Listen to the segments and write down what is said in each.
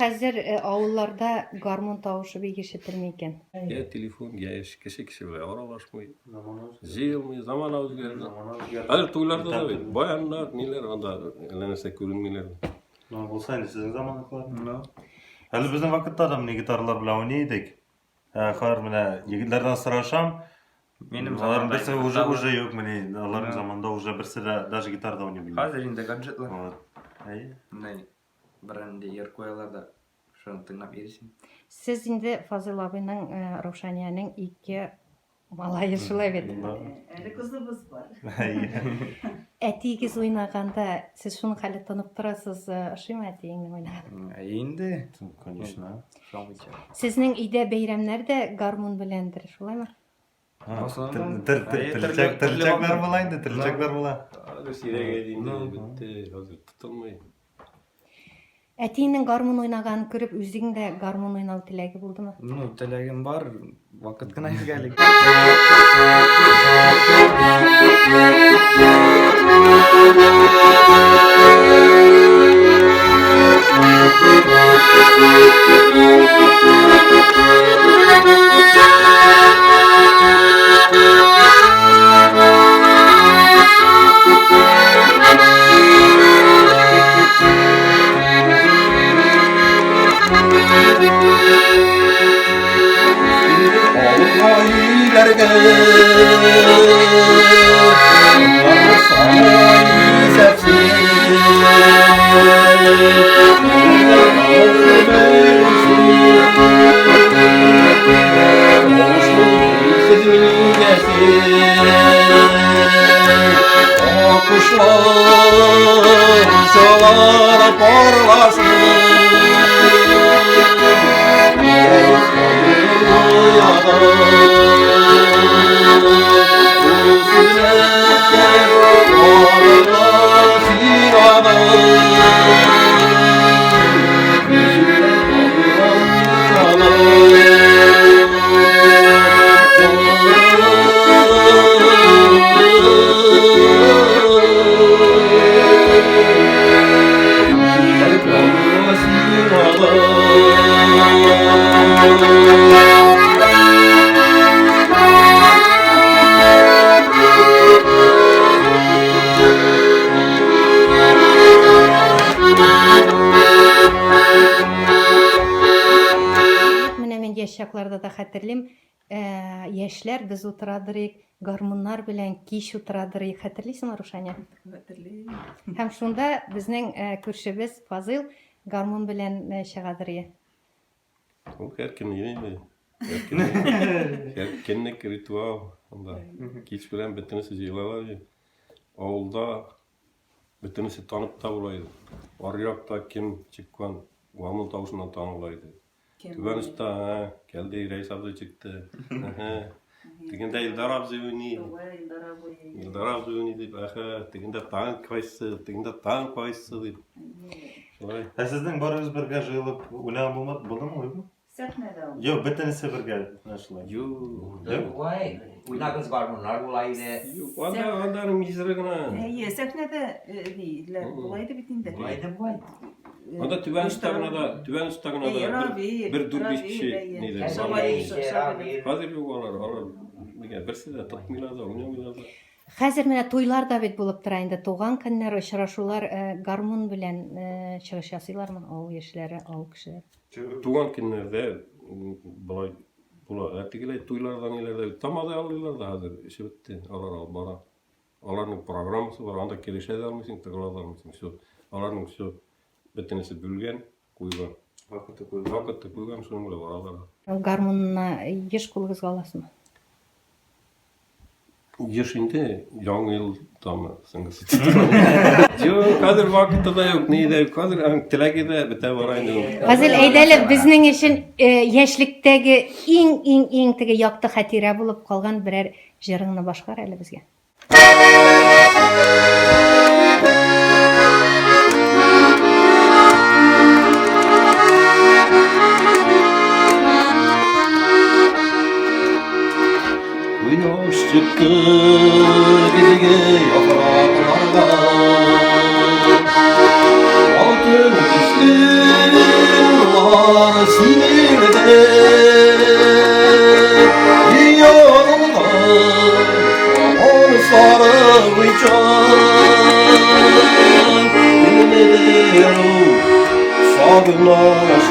Хәзер авылларда гармун тавышы бик ишетелми икән. Ya telefon, ya kişi bile aralaşmıyor. Jığılmıyor, zaman özgürlüğü. Hadi toylarda da var. Bayanlar, neler onda, elenese görünmeler. Olsaydı sizin zamanlıklarınız. Hali bizim vakitte adam ne gitarlar bile oynaydık. Kar mene yigitlerden sıraşam. Benim Onların zamanımda birisi yok. uca yok mene. Onların zamanında uca birisi de даже gitarda oynayabiliyor. Hazır indi gadgetlar. Evet. Ne? Brandi yer koyalarda şunu tınlap erisin. Siz инде Фазыл абыйның, Раушанияның ике малайы шулай бит. Әле кызыбыз бар. Әтигез уйнаганда сез шуның хәле тынып торасыз, ошыймы әтиеңнең уйнаганы? Indi. Конечно. Şambiçe. Сезнең өйдә бәйрәмнәр дә гармун беләндер, шулаймы? Tırılacaklar mı lan? Tırılacaklar mı lan? Hadi sire geldiğinde bitti, hazır tutulmayın. Әтиеңнең гармун уйнаганын күреп, үзең дә гармун уйнау теләге булдымы? Ну, телегim var. Vakit kına geldik. Чакларда да хәтерлим, яшьләр без утырадырык, гармуннар белән кич утырадырык. Хәтерлисеңме, Рушания? Хәтерлим. Һәм шунда безнең күршебез Фазыл гармун белән чыгадыры. O herkesin yine herkesin ritual. Onda kiç bilen bitinisi jeylalar. Avulda bitinisi tanıp da olaydı. Arıyakta kim çıkkan gamul tavuşundan tanılaydı. Tüben usta geldi reis abla çıktı. Tiginde Ildar abla oynuyor. Ildar abla oynuyor. Tiginde tank kayısı, tiginde tank kayısı deyip. Sizden barınız birge jığılıp ulan buldu mu? Sahnede oldu. Yok, bitinisi birge. Nasıl? Yok. Vay, oynadınız garmunlar olaydı. Yok, onların mizrigine. İyi, sahnede değiller. Olaydı bitinde. Olaydı vay. Onda tüven üstagına da bir dur bir kişi neydi? Hazır yok onlar. Birisi de tutmuyorlar da oynamıyorlar da. Хәзер менә туйлар да бит булып тора инде. Туган көннәр, очрашулар, гармун белән чыгыш ясыйлармы авыл яшьләре, авыл кешеләре? Туган günlerde bular әтигеләй туйларда ниләрдә тамада алыйлар да хәзер эше бетте. Алар алып бара. Аларның программасы бар, анда келешә дә алмыйсың, тыгыла да алмыйсың. Всё. Аларның всё бөтенесе бүлгән, куйган. Вакыты Вакытты куйган, шуның белән баралар. Гармунна еш кулыгызга аласызмы? Еш инде яңа ел тамы сыңгысы. Жоқ, хәзер вакыты да юк, ни дә юк. Хәзер теләге дә бетә бара инде. Хәзер әйдәле безнең өчен яшьлектәге иң теге якты хатирә булып калган берәр җырыңны башкар әле безгә. Quyosh chiqdi gecege yaproqlarda oltin kishlar sinirde yolda onu sarıp uçan bilmeder o sagınaş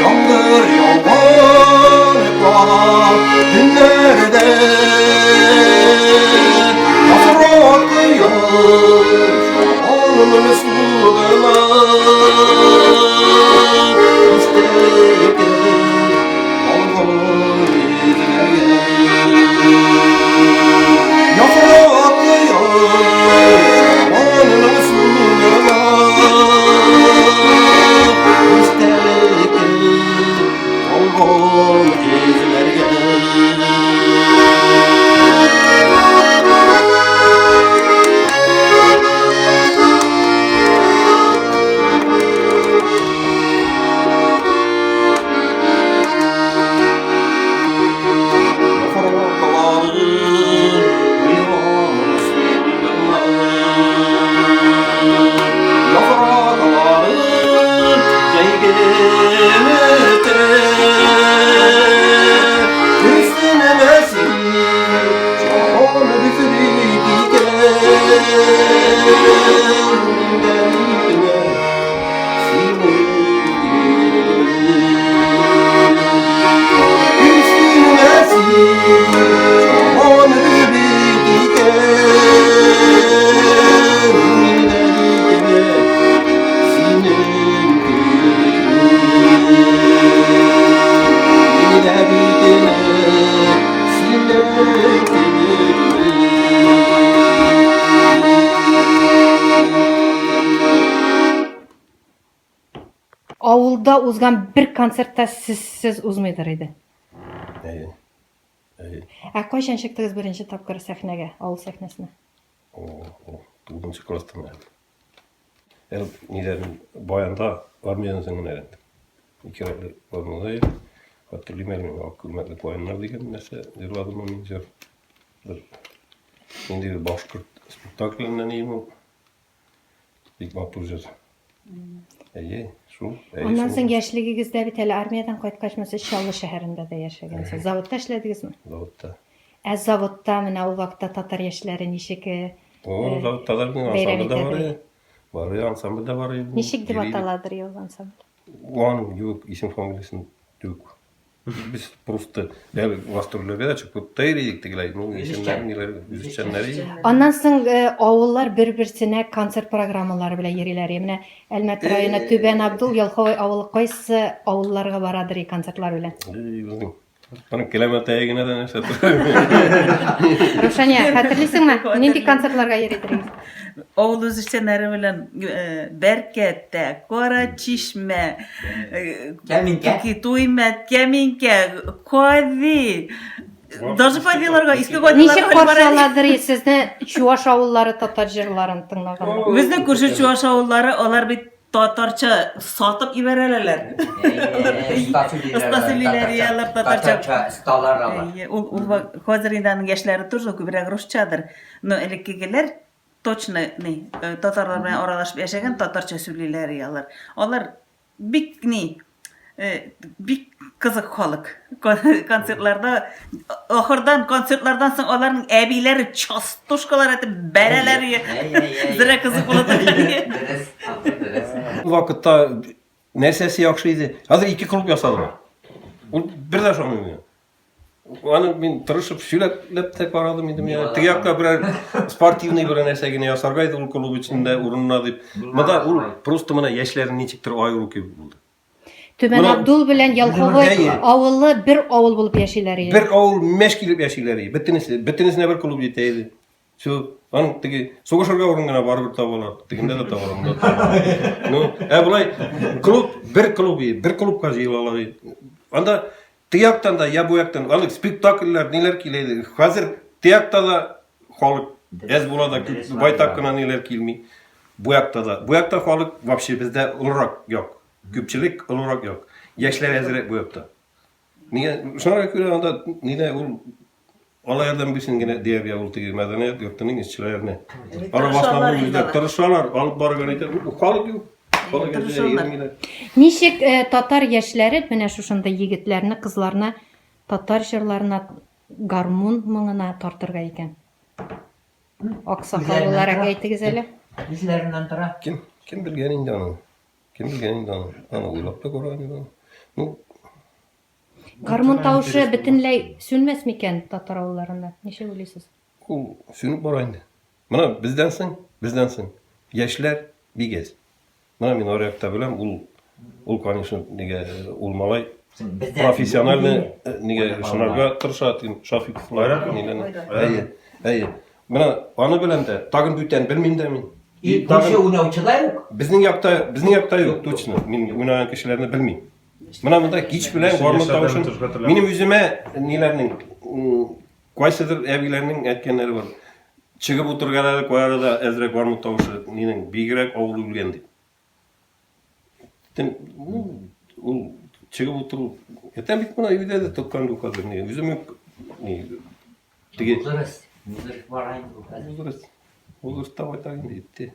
Yağmur yağar bağlar günlerde Yaprak yağar alnımın sularına İstedim alnımın izlerine Yaprak yağar alnımın sularına Olgun izlerge Авылда узган бер концертта сез узмыйдыр иде. Кайчан чыктыгыз беренче тапкыр сәхнәгә, авыл сәхнәсенә? Тугызынчы класстан әле. Ниләрен баянда армиядан соң гына әле. Икәүле бармады. Хәтерлим әле, күрмәкле баяннар дигән нәрсә җырладым мин җыр. Инде башкорт спектакльләреннән име. Бик матур җыр. Шул. Аннан соң яшьлегегездә бит әле армиядан кайткач, сез Чаллы шәһәрендә дә яшәгәнсез. Заводта эшләдегезме? Заводта. Заводта менә ул вакытта татар яшьләре ничек Заводта да ансамбль да бар. Бар ансамбль да бар. Ничек дип аталадыр ул ансамбль? Уан юк, исем фамилиясын юк. Biz просто гастрольләргә дә чыгып тәйридек тегеләй, исемнәр ниләр, үзешчәннәр. Аннан соң авыллар бер-берсенә концерт программалары белән йөриләр. Менә Әлмәт районы Түбән Абдул Ялховый авылы кайсы авылларга барадыр концертлар белән? Onun kilometregine de neyse. Рушания, хәтерлисеңме? Нинди концертларга йөридегез? Oğul üzüştenleri bilen Berket'te, Kora Çişme, Keminke. Tuymet, Keminke, Kovi. Даже Kovi'larga, eski Kovi'larga Ничек каршыладыр сезне Чуаш авыллары татар җырларын тыңлаганда? Bizde kurşun çuvaş oğulları, onlar bir Tatarça satıp iberelerler. Ustasililer yerler Tatarça. Stalar var. Ул хозириндан gençleri тоже күбрәк русчадыр. Но элеккегеләр точно татарлар белән аралашып яшәгән татарча сөйлиләр ялар. Алар бик бик кызык халык. Концертларда концертлардан соң аларның әбиләре частушкалар әйтеп бәрәләр. Зирә кызык булды. Bu vakitte nersesi yakşıydı. Hazır 2 kulüp yasadılar. Bir de şamıyım ya. Onu ben tırışıp şöyle tek aradım idim ya. Tıkyakla birer sportivni bir nersegini yasargaydı o kulüp içinde urununa deyip. Mada o просто bana yaşların niçiktir ayrı gibi buldu. Түбән Абдул белән Ялковой Әйе. авылы бер авыл булып яшиләр иде. Bir avul meş kilip yaşıyları. Bittinisine bir kulüp yeteydi. Şu onun teki soğuşurga urungana var bir tavalar. Tekinde de tavalar. No, bulay kulüp bir kulüp kazıyılalar. Anda tiyaktan da ya bu yaktan alık spektaküller neler kileydi. Hazır tiyakta da halık ez bulada baytakkına neler kilmi. Bu yakta halık vapşi bizde olarak yok. Küpçilik olarak yok. Yaşlar ezrek bu yakta. Niye? Şuna göre anda niye alaylardan birsin gene diye bir avultu medeniyet yurtunun işçilerine. Arabasından bu yüzde tırışalar alıp bargan eder. Halık yok. Ничек татар яшьләре менә шушында егетләрне, кызларны татар җырларына, гармун моңына тартырга икән? Аксакал буларак әйтегез әле. Bizlerinden tara. Kim bilgen indi onu? Kim bilgen indi onu? Ana uylap da koran indi onu. Ну, Гармун тавышы бөтенләй сүнмәс микән татар авылларында? Ничек уйлыйсыз? ул sünüp bara indi. Mana bizdensin. Yaşlar bir gez. Mana men orayakta bilem ul конечно nige ul malay profesyonelni nige şunarga tırşatın Şafikovlar nile. Әйе. Mana onu bilem de tagın bütten bilmeyim de men. Koşu uynavçılar yok. Bizning yakta yok точно. Men oynayan kişilerini bilmeyim. Mana bunda hiç bilen garmon tavışın benim yüzüme nilerning qaysidir ebilerning aytganlari var. Çıkıp oturganlar koyarı da ezrek garmon tavışı ninin bigirek avulu bilgendi. Ul çıkıp oturup etem bit buna evde de tutkan dukadır ne yüzümü ne tige Uzarız. Uzarız var aynı bu kadar. Olur da var da gitti.